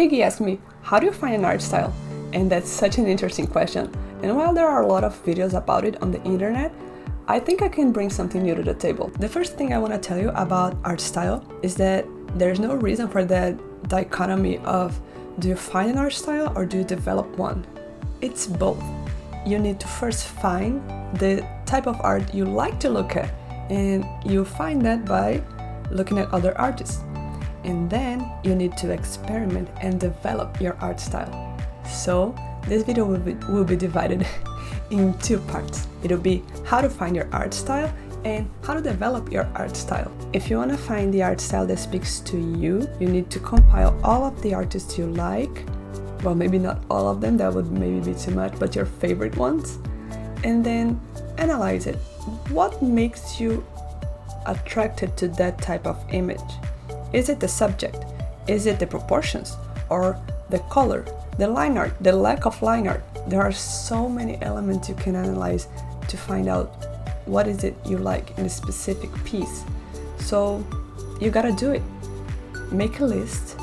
Piggy asked me, how do you find an art style? And that's such an interesting question. And while there are a lot of videos about it on the internet, I think I can bring something new to the table. The first thing I want to tell you about art style is that there's no reason for that dichotomy of do you find an art style or do you develop one? It's both. You need to first find the type of art you like to look at, and you find that by looking at other artists. And then you need to experiment and develop your art style. So this video will be divided in two parts. It'll be how to find your art style and how to develop your art style. If you want to find the art style that speaks to you, you need to compile all of the artists you like. Well, maybe not all of them, that would maybe be too much, but your favorite ones. And then analyze it. What makes you attracted to that type of image? Is it the subject? Is it the proportions? Or the color? The line art? The lack of line art? There are so many elements you can analyze to find out what is it you like in a specific piece. So you gotta do it. Make a list,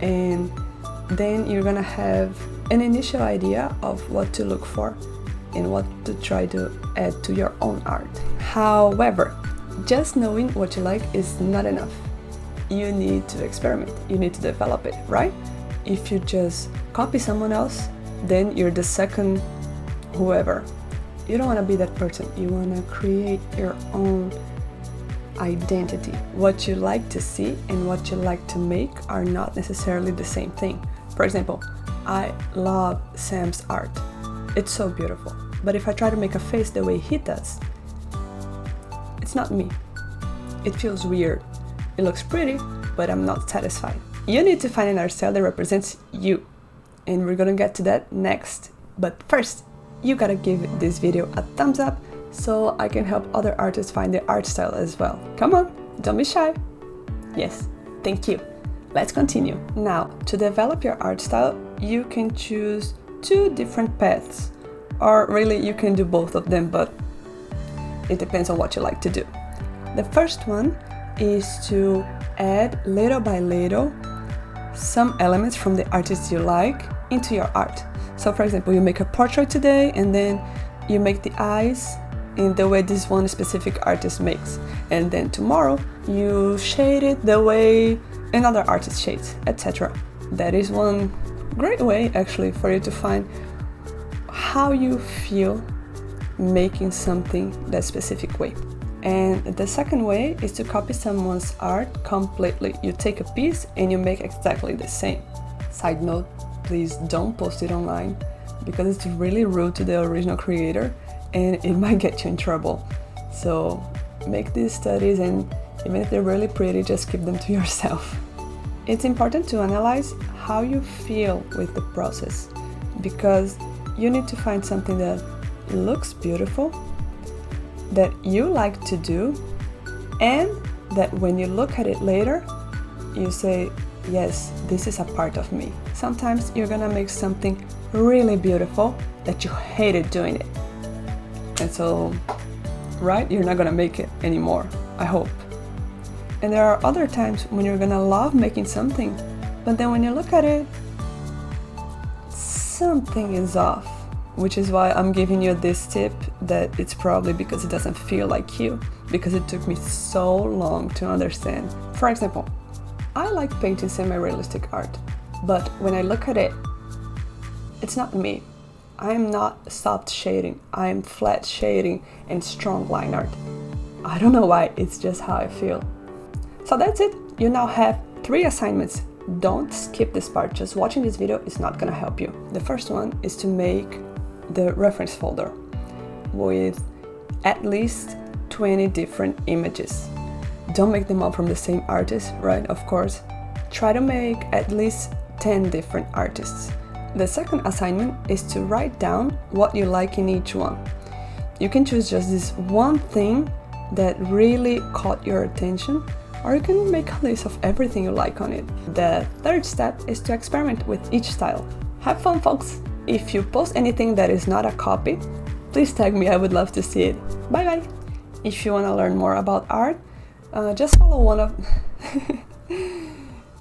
and then you're gonna have an initial idea of what to look for and what to try to add to your own art. However, just knowing what you like is not enough. You need to experiment, you need to develop it, right? If you just copy someone else, then you're the second whoever. You don't want to be that person. You want to create your own identity. What you like to see and what you like to make are not necessarily the same thing. For example, I love Sam's art. It's so beautiful. But if I try to make a face the way he does, it's not me. It feels weird. It looks pretty, but I'm not satisfied. You need to find an art style that represents you. And we're gonna get to that next. But first, you gotta give this video a thumbs up so I can help other artists find their art style as well. Come on, don't be shy. Yes, thank you. Let's continue. Now, to develop your art style, you can choose two different paths. Or really, you can do both of them, but it depends on what you like to do. The first one is to add little by little some elements from the artists you like into your art. So for example, you make a portrait today and then you make the eyes in the way this one specific artist makes, and then tomorrow you shade it the way another artist shades, etc. That is one great way actually for you to find how you feel making something that specific way. And the second way is to copy someone's art completely. You take a piece and you make exactly the same. Side note, please don't post it online because it's really rude to the original creator and it might get you in trouble. So make these studies, and even if they're really pretty, just keep them to yourself. It's important to analyze how you feel with the process, because you need to find something that looks beautiful, that you like to do, and that when you look at it later, you say, yes, this is a part of me. Sometimes you're gonna make something really beautiful that you hated doing it. And so, right, you're not gonna make it anymore, I hope. And there are other times when you're gonna love making something, but then when you look at it, something is off. Which is why I'm giving you this tip, that it's probably because it doesn't feel like you, because it took me so long to understand. For example, I like painting semi-realistic art, but when I look at it, it's not me. I'm not soft shading, I'm flat shading and strong line art. I don't know why, it's just how I feel. So that's it, you now have 3 assignments. Don't skip this part, just watching this video is not gonna help you. The first one is to make the reference folder with at least 20 different images. Don't make them all from the same artist, right? Of course. Try to make at least 10 different artists. The second assignment is to write down what you like in each one. You can choose just this one thing that really caught your attention, or you can make a list of everything you like on it. The third step is to experiment with each style. Have fun, folks! If you post anything that is not a copy, please tag me, I would love to see it. Bye bye! If you want to learn more about art, just follow one of